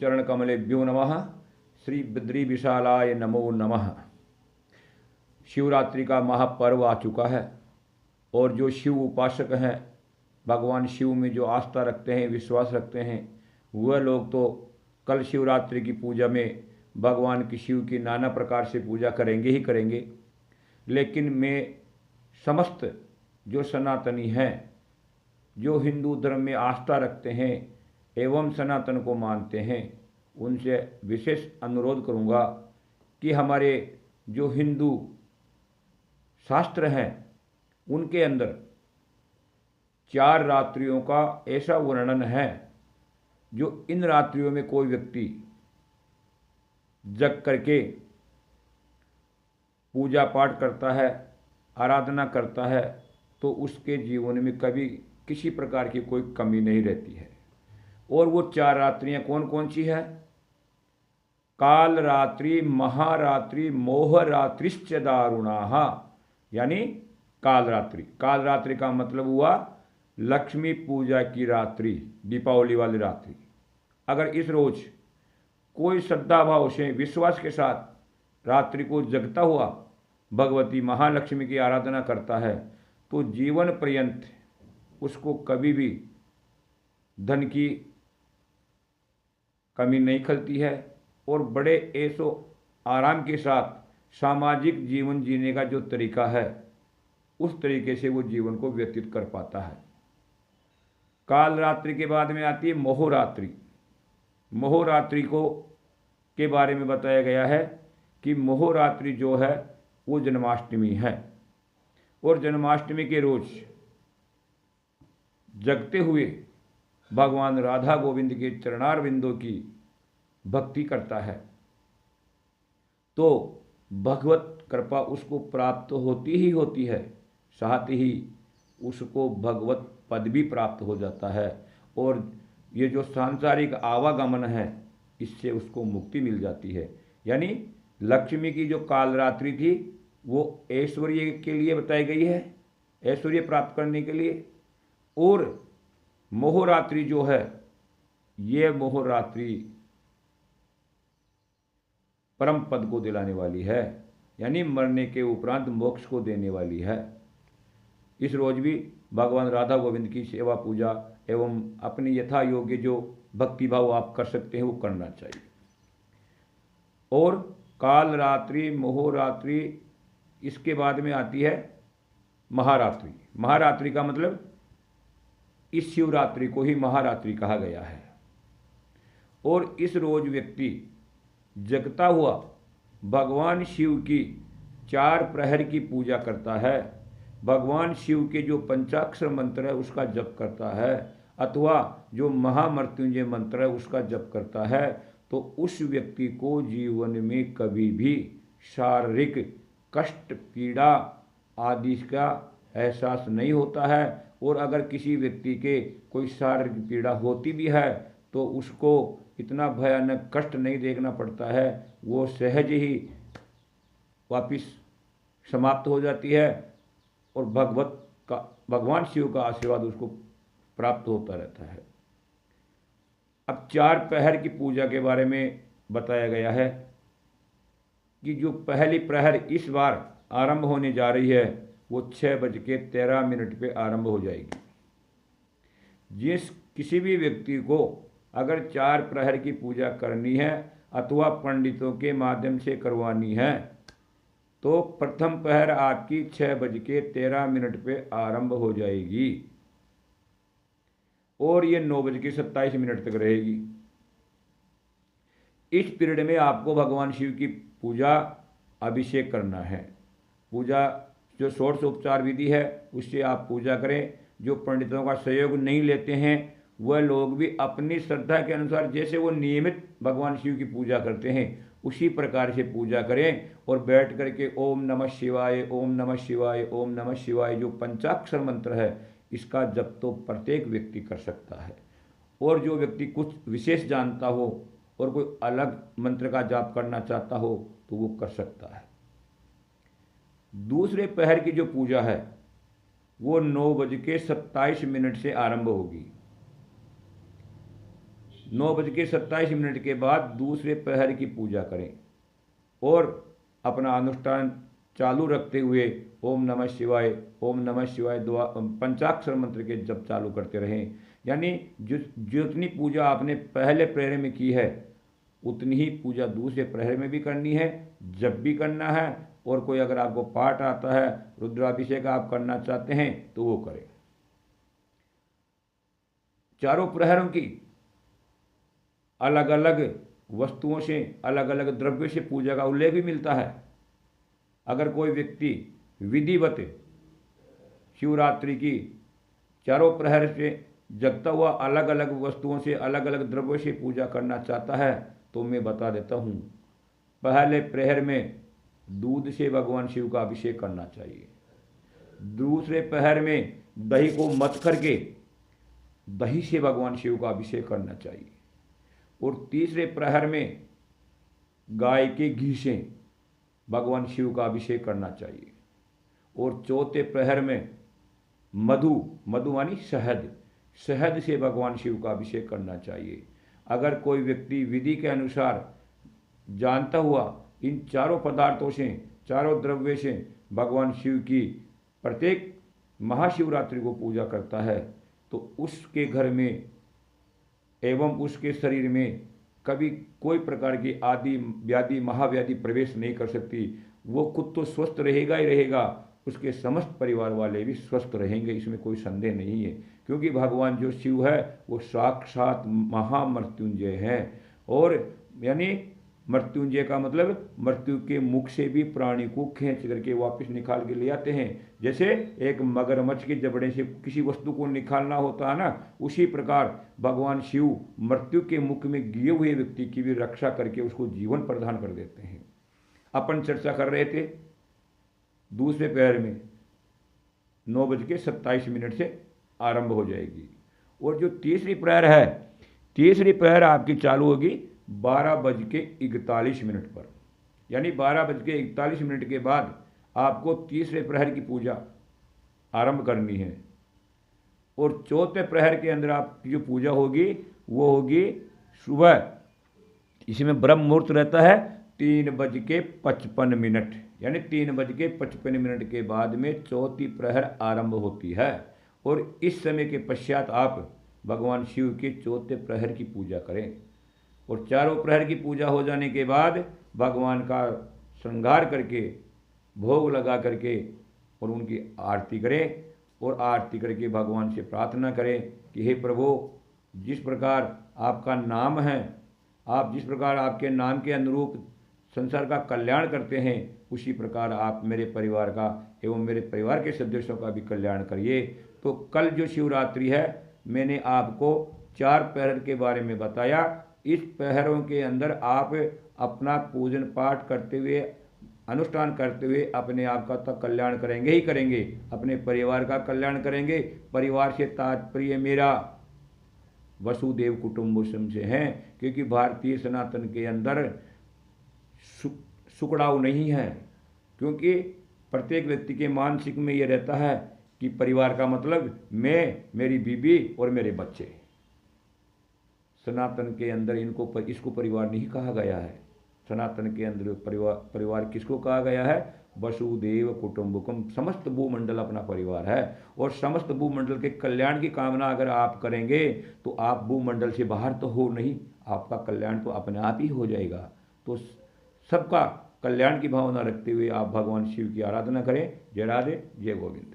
चरण कमलेभ्यो नमः। श्री बद्री विशालाय नमो नमः। शिवरात्रि का महापर्व आ चुका है और जो शिव उपासक हैं, भगवान शिव में जो आस्था रखते हैं, विश्वास रखते हैं, वह लोग तो कल शिवरात्रि की पूजा में भगवान की शिव की नाना प्रकार से पूजा करेंगे ही करेंगे। लेकिन मैं समस्त जो सनातनी हैं, जो हिंदू धर्म में आस्था रखते हैं एवं सनातन को मानते हैं, उनसे विशेष अनुरोध करूंगा कि हमारे जो हिंदू शास्त्र हैं उनके अंदर 4 रात्रियों का ऐसा वर्णन है, जो इन रात्रियों में कोई व्यक्ति जग करके पूजा पाठ करता है, आराधना करता है, तो उसके जीवन में कभी किसी प्रकार की कोई कमी नहीं रहती है। और वो 4 रात्रियां कौन कौन सी है? काल रात्रि, महारात्रि, मोह रात्रिश्च दारुणाः। यानी काल रात्रि, काल रात्रि का मतलब हुआ लक्ष्मी पूजा की रात्रि, दीपावली वाली रात्रि। अगर इस रोज कोई श्रद्धा भाव से विश्वास के साथ रात्रि को जगता हुआ भगवती महालक्ष्मी की आराधना करता है, तो जीवन पर्यंत उसको कभी भी धन की कमी नहीं खलती है और बड़े ऐशो आराम के साथ सामाजिक जीवन जीने का जो तरीका है, उस तरीके से वो जीवन को व्यतीत कर पाता है। काल रात्रि के बाद में आती है मोहरात्रि। मोहरात्रि को के बारे में बताया गया है कि मोहरात्रि जो है वो जन्माष्टमी है, और जन्माष्टमी के रोज जगते हुए भगवान राधा गोविंद के चरणारविंदों की भक्ति करता है तो भगवत कृपा उसको प्राप्त होती ही होती है, साथ ही उसको भगवत पद भी प्राप्त हो जाता है, और ये जो सांसारिक आवागमन है इससे उसको मुक्ति मिल जाती है। यानी लक्ष्मी की जो कालरात्रि थी वो ऐश्वर्य के लिए बताई गई है, ऐश्वर्य प्राप्त करने के लिए, और मोहरात्रि जो है ये मोहरात्रि परम पद को दिलाने वाली है, यानी मरने के उपरांत मोक्ष को देने वाली है। इस रोज भी भगवान राधा गोविंद की सेवा पूजा एवं अपनी यथा योग्य जो भक्ति भाव आप कर सकते हैं वो करना चाहिए। और काल रात्रि, मोहरात्रि, इसके बाद में आती है महारात्रि। महारात्रि का मतलब इस शिवरात्रि को ही महारात्रि कहा गया है। और इस रोज व्यक्ति जगता हुआ भगवान शिव की 4 प्रहर की पूजा करता है, भगवान शिव के जो पंचाक्षर मंत्र है उसका जप करता है, अथवा जो महामृत्युंजय मंत्र है उसका जप करता है, तो उस व्यक्ति को जीवन में कभी भी शारीरिक कष्ट, पीड़ा आदि का एहसास नहीं होता है। और अगर किसी व्यक्ति के कोई शारीरिक पीड़ा होती भी है तो उसको इतना भयानक कष्ट नहीं देखना पड़ता है, वो सहज ही वापिस समाप्त हो जाती है और भगवान शिव का आशीर्वाद उसको प्राप्त होता रहता है। अब 4 प्रहर की पूजा के बारे में बताया गया है कि जो पहली प्रहर इस बार आरंभ होने जा रही है वो 6:13 पे आरंभ हो जाएगी। जिस किसी भी व्यक्ति को अगर 4 प्रहर की पूजा करनी है अथवा पंडितों के माध्यम से करवानी है तो प्रथम प्रहर आपकी 6:13 पे आरंभ हो जाएगी और ये 9:27 तक रहेगी। इस पीरियड में आपको भगवान शिव की पूजा, अभिषेक करना है। पूजा जो षोडशोपचार विधि है उससे आप पूजा करें। जो पंडितों का सहयोग नहीं लेते हैं वह लोग भी अपनी श्रद्धा के अनुसार जैसे वो नियमित भगवान शिव की पूजा करते हैं उसी प्रकार से पूजा करें और बैठ करके ओम नमः शिवाय, ओम नमः शिवाय, ओम नमः शिवाय जो पंचाक्षर मंत्र है इसका जप तो प्रत्येक व्यक्ति कर सकता है। और जो व्यक्ति कुछ विशेष जानता हो और कोई अलग मंत्र का जाप करना चाहता हो तो वो कर सकता है। दूसरे प्रहर की जो पूजा है वो 9:27 से आरंभ होगी। 9:27 के बाद दूसरे प्रहर की पूजा करें और अपना अनुष्ठान चालू रखते हुए ओम नमः शिवाय, ओम नमः शिवाय दुआ पंचाक्षर मंत्र के जप चालू करते रहें। यानी जितनी पूजा आपने पहले प्रहर में की है उतनी ही पूजा दूसरे प्रहर में भी करनी है, जब भी करना है। और कोई अगर आपको पाठ आता है, रुद्राभिषेक आप करना चाहते हैं तो वो करें। चारों प्रहरों की अलग अलग वस्तुओं से, अलग अलग द्रव्य से पूजा का उल्लेख भी मिलता है। अगर कोई व्यक्ति विधिवत शिवरात्रि की चारों प्रहर से जगता हुआ अलग अलग वस्तुओं से, अलग अलग द्रव्यों से पूजा करना चाहता है तो मैं बता देता हूँ। पहले प्रहर में दूध से भगवान शिव का अभिषेक करना चाहिए। दूसरे प्रहर में दही को मथ करके दही से भगवान शिव का अभिषेक करना चाहिए। और तीसरे प्रहर में गाय के घी से भगवान शिव का अभिषेक करना चाहिए। और चौथे प्रहर में मधु मानी शहद से भगवान शिव का अभिषेक करना चाहिए। अगर कोई व्यक्ति विधि के अनुसार जानता हुआ इन चारों पदार्थों से, चारों द्रव्य से भगवान शिव की प्रत्येक महाशिवरात्रि को पूजा करता है तो उसके घर में एवं उसके शरीर में कभी कोई प्रकार की आदि व्याधि, महाव्याधि प्रवेश नहीं कर सकती। वो खुद तो स्वस्थ रहेगा ही रहेगा, उसके समस्त परिवार वाले भी स्वस्थ रहेंगे, इसमें कोई संदेह नहीं है। क्योंकि भगवान जो शिव है वो साक्षात महामृत्युंजय है। और यानी मृत्युंजय का मतलब मृत्यु के मुख से भी प्राणी को खींच करके वापस निकाल के ले आते हैं। जैसे एक मगरमच्छ के जबड़े से किसी वस्तु को निकालना होता है ना, उसी प्रकार भगवान शिव मृत्यु के मुख में गिरे हुए व्यक्ति की भी रक्षा करके उसको जीवन प्रदान कर देते हैं। अपन चर्चा कर रहे थे दूसरे प्रहर में 9:27 से आरंभ हो जाएगी। और जो तीसरी प्रहर है, तीसरी प्रहर आपकी चालू होगी 12:41 पर। यानी 12:41 के बाद आपको तीसरे प्रहर की पूजा आरंभ करनी है। और चौथे प्रहर के अंदर आपकी जो पूजा होगी वो होगी सुबह, इसमें ब्रह्म मुहूर्त रहता है 3:55। यानी 3:55 के बाद में चौथी प्रहर आरंभ होती है। और इस समय के पश्चात आप भगवान शिव के चौथे प्रहर की पूजा करें। और चारों प्रहर की पूजा हो जाने के बाद भगवान का श्रृंगार करके, भोग लगा करके और उनकी आरती करें। और आरती करके भगवान से प्रार्थना करें कि हे प्रभु, जिस प्रकार आपका नाम है, आप जिस प्रकार आपके नाम के अनुरूप संसार का कल्याण करते हैं, उसी प्रकार आप मेरे परिवार का एवं मेरे परिवार के सदस्यों का भी कल्याण करिए। तो कल जो शिवरात्रि है, मैंने आपको 4 प्रहर के बारे में बताया। इस प्रहरों के अंदर आप अपना पूजन पाठ करते हुए, अनुष्ठान करते हुए अपने आप का तो कल्याण करेंगे ही करेंगे, अपने परिवार का कल्याण करेंगे। परिवार से तात्पर्य मेरा वसुदेव कुटुंबकम से है, क्योंकि भारतीय सनातन के अंदर सुकड़ाव नहीं है। क्योंकि प्रत्येक व्यक्ति के मानसिक में ये रहता है कि परिवार का मतलब मैं, मेरी बीबी और मेरे बच्चे। सनातन के अंदर इसको परिवार नहीं कहा गया है। सनातन के अंदर परिवार किसको कहा गया है? वसुदेव कुटुंबकम। समस्त भूमंडल अपना परिवार है। और समस्त भूमंडल के कल्याण की कामना अगर आप करेंगे तो आप भूमंडल से बाहर तो हो नहीं, आपका कल्याण तो अपने आप ही हो जाएगा। तो सबका कल्याण की भावना रखते हुए आप भगवान शिव की आराधना करें। जय राधे, जय गोविंद।